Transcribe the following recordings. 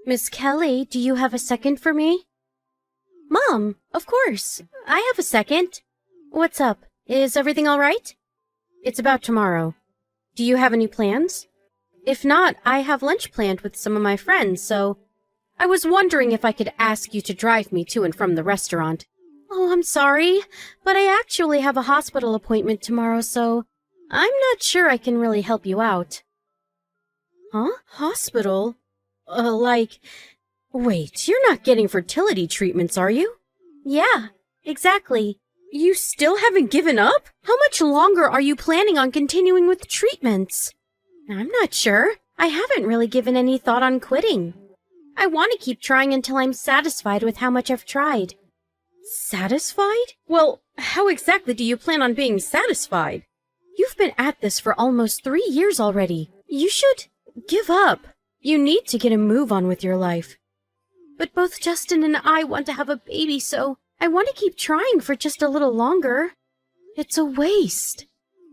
Miss Kelly, do you have a second for me? Mom, of course. I have a second. What's up? Is everything all right? It's about tomorrow. Do you have any plans? If not, I have lunch planned with some of my friends, so I was wondering if I could ask you to drive me to and from the restaurant. Oh, I'm sorry, but I actually have a hospital appointment tomorrow, so I'm not sure I can really help you out. Huh? Hospital? Wait, you're not getting fertility treatments, are you? Yeah, exactly. You still haven't given up? How much longer are you planning on continuing with treatments? I'm not sure. I haven't really given any thought on quitting. I want to keep trying until I'm satisfied with how much I've tried. Satisfied? Well, how exactly do you plan on being satisfied? You've been at this for almost 3 years already. You should give up. You need to get a move on with your life. But both Justin and I want to have a baby, so I want to keep trying for just a little longer. It's a waste.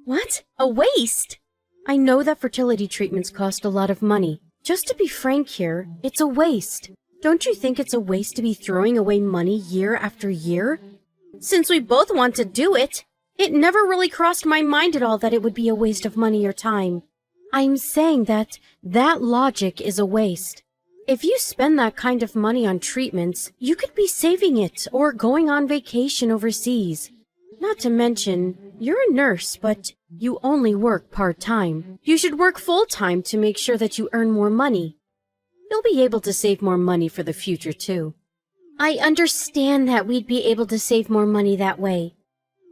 What? A waste? I know that fertility treatments cost a lot of money. Just to be frank here, it's a waste. Don't you think it's a waste to be throwing away money year after year? Since we both want to do it, it never really crossed my mind at all that it would be a waste of money or time. I'm saying that logic is a waste. If you spend that kind of money on treatments, you could be saving it or going on vacation overseas. Not to mention, you're a nurse, but you only work part-time. You should work full-time to make sure that you earn more money. You'll be able to save more money for the future, too. I understand that we'd be able to save more money that way.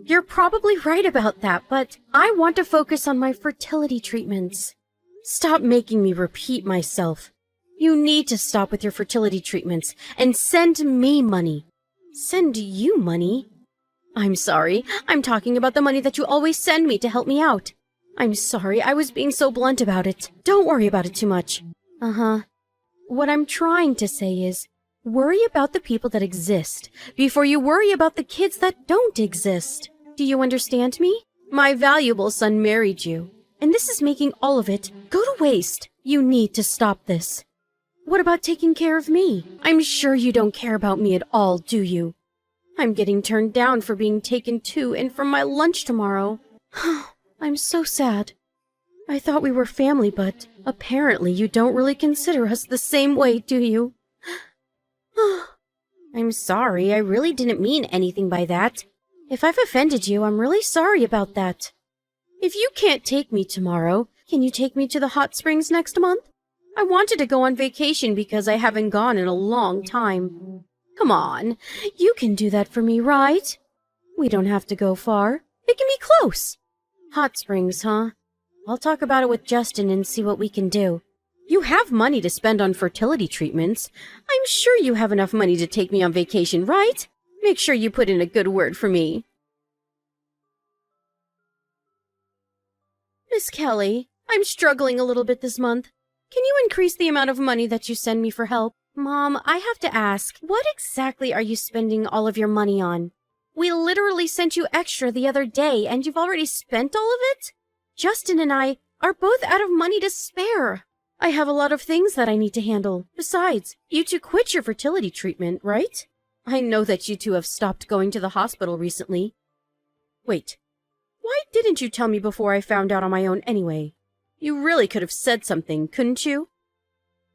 You're probably right about that, but I want to focus on my fertility treatments. Stop making me repeat myself. You need to stop with your fertility treatments and send me money. Send you money? I'm sorry. I'm talking about the money that you always send me to help me out. I'm sorry. I was being so blunt about it. Don't worry about it too much. Uh-huh. What I'm trying to say is, worry about the people that exist before you worry about the kids that don't exist. Do you understand me? My valuable son married you, and this is making all of it go to waste. You need to stop this. What about taking care of me? I'm sure you don't care about me at all, do you? I'm getting turned down for being taken to and from my lunch tomorrow. I'm so sad. I thought we were family, but apparently you don't really consider us the same way, do you? I'm sorry, I really didn't mean anything by that. If I've offended you, I'm really sorry about that. If you can't take me tomorrow, can you take me to the hot springs next month? I wanted to go on vacation because I haven't gone in a long time. Come on, you can do that for me, right? We don't have to go far. It can be close. Hot springs, huh? I'll talk about it with Justin and see what we can do. You have money to spend on fertility treatments. I'm sure you have enough money to take me on vacation, right? Make sure you put in a good word for me. Miss Kelly, I'm struggling a little bit this month. Can you increase the amount of money that you send me for help? Mom, I have to ask, what exactly are you spending all of your money on? We literally sent you extra the other day, and you've already spent all of it? Justin and I are both out of money to spare. I have a lot of things that I need to handle. Besides, you two quit your fertility treatment, right? I know that you two have stopped going to the hospital recently. Wait, why didn't you tell me before I found out on my own anyway? You really could have said something, couldn't you?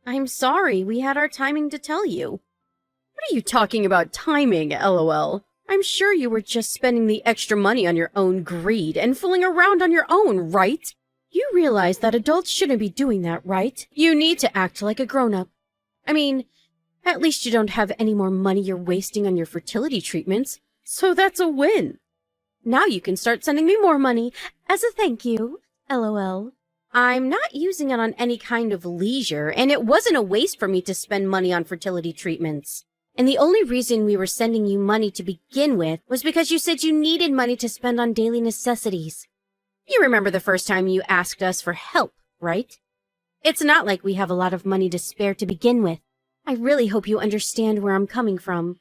I'm sorry, we had our timing to tell you. What are you talking about timing, LOL? I'm sure you were just spending the extra money on your own greed and fooling around on your own, right? You realize that adults shouldn't be doing that, right? You need to act like a grown-up. I mean, at least you don't have any more money you're wasting on your fertility treatments, so that's a win. Now you can start sending me more money as a thank you, LOL. I'm not using it on any kind of leisure, and it wasn't a waste for me to spend money on fertility treatments. And the only reason we were sending you money to begin with was because you said you needed money to spend on daily necessities. You remember the first time you asked us for help, right? It's not like we have a lot of money to spare to begin with. I really hope you understand where I'm coming from.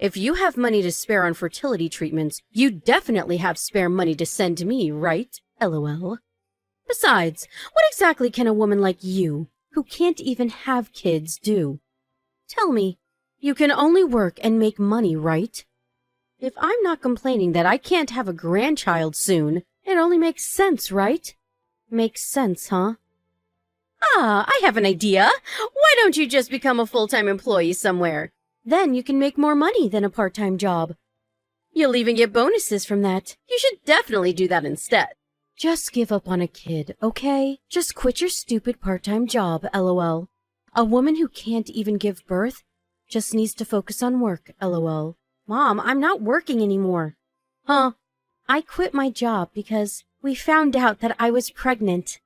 If you have money to spare on fertility treatments, you definitely have spare money to send to me, right? LOL. Besides, what exactly can a woman like you, who can't even have kids do. Tell me, you can only work and make money, right? If I'm not complaining that I can't have a grandchild soon, it only makes sense, right? Makes sense, huh? Ah, I have an idea. Why don't you just become a full-time employee somewhere? Then you can make more money than a part-time job. You'll even get bonuses from that. You should definitely do that instead. Just give up on a kid, okay? Just quit your stupid part-time job, LOL. A woman who can't even give birth just needs to focus on work, LOL. Mom, I'm not working anymore. Huh? I quit my job because we found out that I was pregnant.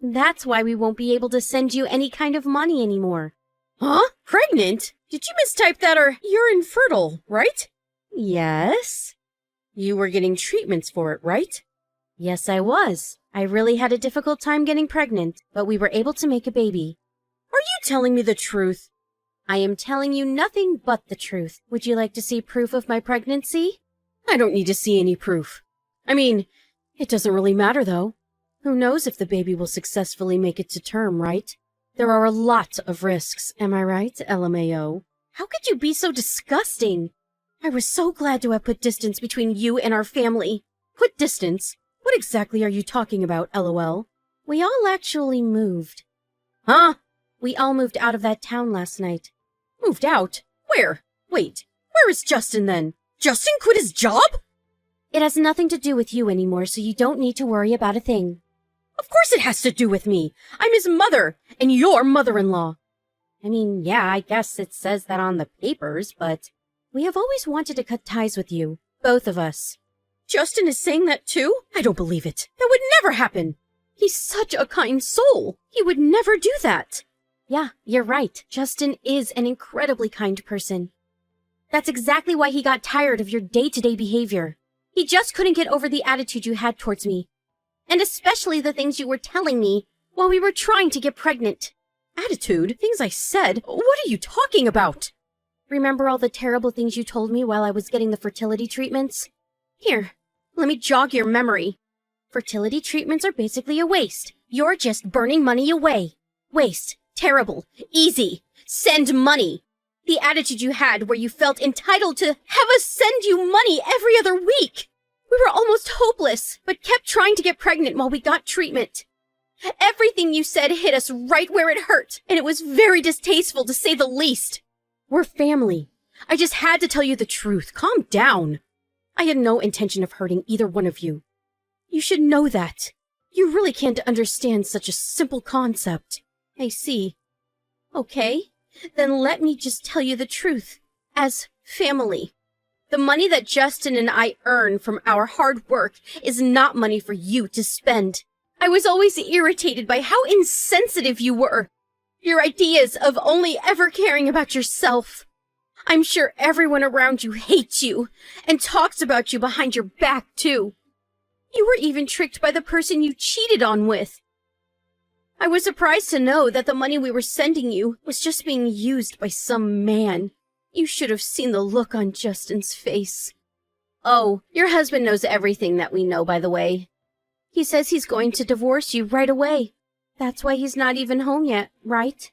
That's why we won't be able to send you any kind of money anymore. Huh? Pregnant? Did you mistype that, or you're infertile, right? Yes. You were getting treatments for it, right? Yes, I was. I really had a difficult time getting pregnant, but we were able to make a baby. Are you telling me the truth? I am telling you nothing but the truth. Would you like to see proof of my pregnancy? I don't need to see any proof. I mean, it doesn't really matter, though. Who knows if the baby will successfully make it to term, right? There are a lot of risks, am I right, LMAO? How could you be so disgusting? I was so glad to have put distance between you and our family. Put distance? What exactly are you talking about, LOL? We all actually moved. Huh? We all moved out of that town last night. Moved out? Where? Wait, where is Justin then? Justin quit his job? It has nothing to do with you anymore, so you don't need to worry about a thing. Of course it has to do with me. I'm his mother, and your mother-in-law. I mean, yeah, I guess it says that on the papers, but we have always wanted to cut ties with you, both of us. Justin is saying that too? I don't believe it. That would never happen. He's such a kind soul. He would never do that. Yeah, you're right. Justin is an incredibly kind person. That's exactly why he got tired of your day-to-day behavior. He just couldn't get over the attitude you had towards me. And especially the things you were telling me while we were trying to get pregnant. Attitude? Things I said? What are you talking about? Remember all the terrible things you told me while I was getting the fertility treatments? Here, let me jog your memory. Fertility treatments are basically a waste. You're just burning money away. Waste. Terrible. Easy. Send money. The attitude you had where you felt entitled to have us send you money every other week. We were almost hopeless, but kept trying to get pregnant while we got treatment. Everything you said hit us right where it hurt, and it was very distasteful to say the least. We're family. I just had to tell you the truth. Calm down. I had no intention of hurting either one of you. You should know that. You really can't understand such a simple concept. I see. Okay, then let me just tell you the truth. As family. The money that Justin and I earn from our hard work is not money for you to spend. I was always irritated by how insensitive you were. Your ideas of only ever caring about yourself. I'm sure everyone around you hates you and talks about you behind your back, too. You were even tricked by the person you cheated on with. I was surprised to know that the money we were sending you was just being used by some man. You should have seen the look on Justin's face. Oh, your husband knows everything that we know, by the way. He says he's going to divorce you right away. That's why he's not even home yet, right?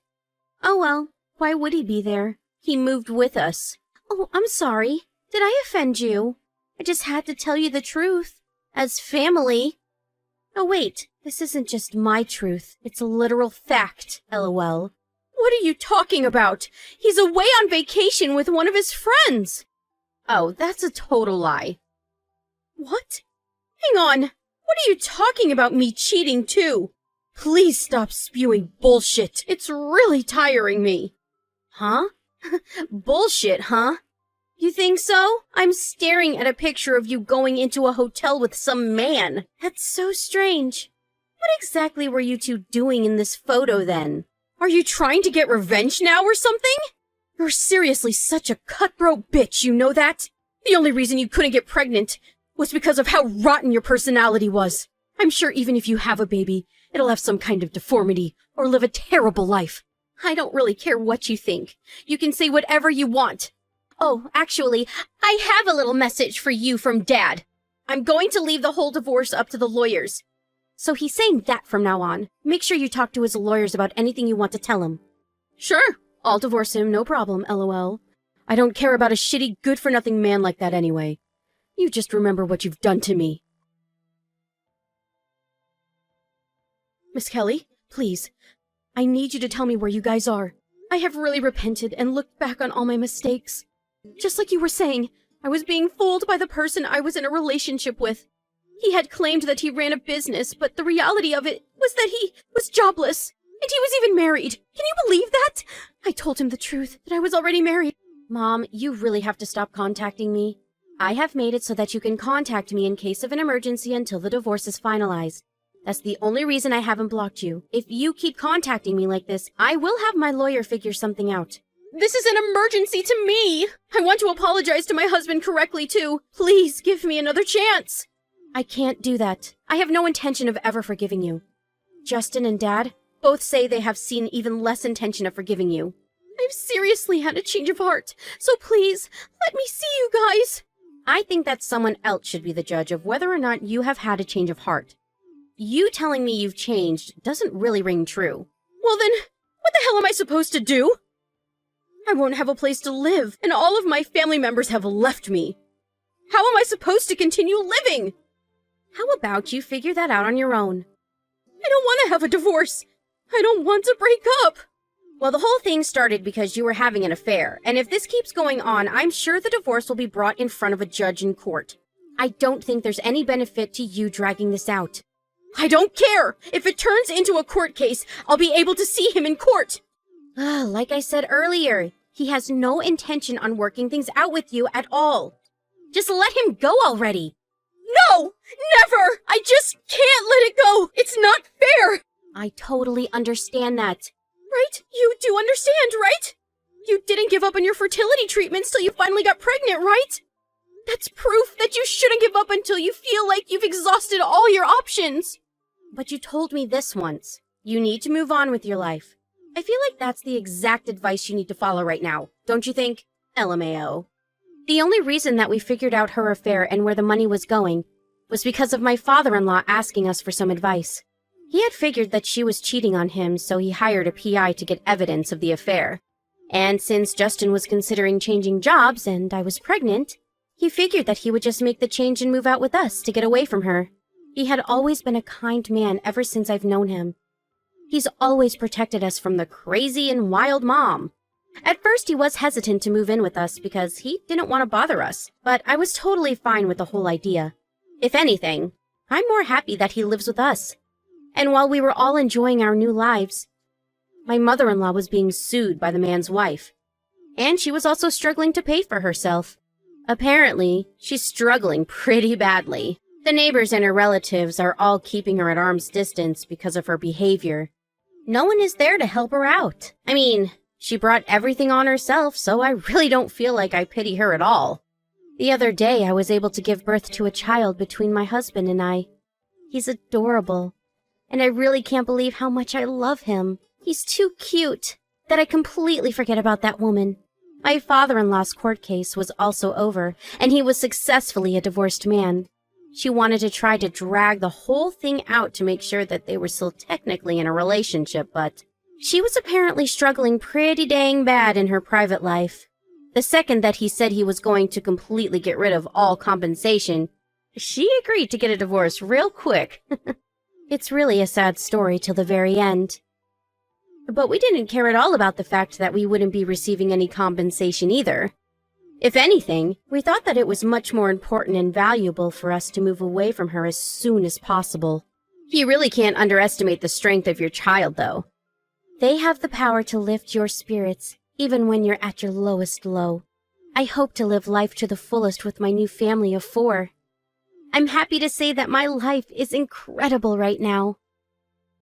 Oh well, why would he be there? He moved with us. Oh, I'm sorry. Did I offend you? I just had to tell you the truth. As family. Oh wait, this isn't just my truth. It's a literal fact, LOL. What are you talking about? He's away on vacation with one of his friends. Oh, that's a total lie. What? Hang on. What are you talking about me cheating too? Please stop spewing bullshit. It's really tiring me. Huh? Bullshit, huh? You think so? I'm staring at a picture of you going into a hotel with some man. That's so strange. What exactly were you two doing in this photo then? Are you trying to get revenge now or something? You're seriously such a cutthroat bitch, you know that? The only reason you couldn't get pregnant was because of how rotten your personality was. I'm sure even if you have a baby, it'll have some kind of deformity or live a terrible life. I don't really care what you think. You can say whatever you want. Oh, actually, I have a little message for you from Dad. I'm going to leave the whole divorce up to the lawyers. So he's saying that from now on. Make sure you talk to his lawyers about anything you want to tell him. Sure, I'll divorce him, no problem, LOL. I don't care about a shitty, good-for-nothing man like that anyway. You just remember what you've done to me. Miss Kelly, please. I need you to tell me where you guys are. I have really repented and looked back on all my mistakes. Just like you were saying, I was being fooled by the person I was in a relationship with. He had claimed that he ran a business, but the reality of it was that he was jobless. And he was even married. Can you believe that? I told him the truth, that I was already married. Mom, you really have to stop contacting me. I have made it so that you can contact me in case of an emergency until the divorce is finalized. That's the only reason I haven't blocked you. If you keep contacting me like this, I will have my lawyer figure something out. This is an emergency to me! I want to apologize to my husband correctly, too. Please give me another chance. I can't do that. I have no intention of ever forgiving you. Justin and Dad both say they have seen even less intention of forgiving you. I've seriously had a change of heart, so please, let me see you guys. I think that someone else should be the judge of whether or not you have had a change of heart. You telling me you've changed doesn't really ring true. Well then, what the hell am I supposed to do? I won't have a place to live, and all of my family members have left me. How am I supposed to continue living? How about you figure that out on your own? I don't want to have a divorce. I don't want to break up. Well, the whole thing started because you were having an affair, and if this keeps going on, I'm sure the divorce will be brought in front of a judge in court. I don't think there's any benefit to you dragging this out. I don't care! If it turns into a court case, I'll be able to see him in court! Like I said earlier, he has no intention on working things out with you at all. Just let him go already. No! Never! I just can't let it go! It's not fair! I totally understand that. Right? You do understand, right? You didn't give up on your fertility treatments till you finally got pregnant, right? That's proof that you shouldn't give up until you feel like you've exhausted all your options. But you told me this once. You need to move on with your life. I feel like that's the exact advice you need to follow right now, don't you think? LMAO. The only reason that we figured out her affair and where the money was going was because of my father-in-law asking us for some advice. He had figured that she was cheating on him, so he hired a PI to get evidence of the affair. And since Justin was considering changing jobs and I was pregnant, he figured that he would just make the change and move out with us to get away from her. He had always been a kind man ever since I've known him. He's always protected us from the crazy and wild mom. At first, he was hesitant to move in with us because he didn't want to bother us, but I was totally fine with the whole idea. If anything, I'm more happy that he lives with us. And while we were all enjoying our new lives, my mother-in-law was being sued by the man's wife. And she was also struggling to pay for herself. Apparently, she's struggling pretty badly. The neighbors and her relatives are all keeping her at arm's distance because of her behavior. No one is there to help her out. I mean, she brought everything on herself, so I really don't feel like I pity her at all. The other day, I was able to give birth to a child between my husband and I. He's adorable, and I really can't believe how much I love him. He's too cute that I completely forget about that woman. My father-in-law's court case was also over, and he was successfully a divorced man. She wanted to try to drag the whole thing out to make sure that they were still technically in a relationship, but she was apparently struggling pretty dang bad in her private life. The second that he said he was going to completely get rid of all compensation, she agreed to get a divorce real quick. It's really a sad story till the very end. But we didn't care at all about the fact that we wouldn't be receiving any compensation either. If anything, we thought that it was much more important and valuable for us to move away from her as soon as possible. You really can't underestimate the strength of your child, though. They have the power to lift your spirits, even when you're at your lowest low. I hope to live life to the fullest with my new family of 4. I'm happy to say that my life is incredible right now.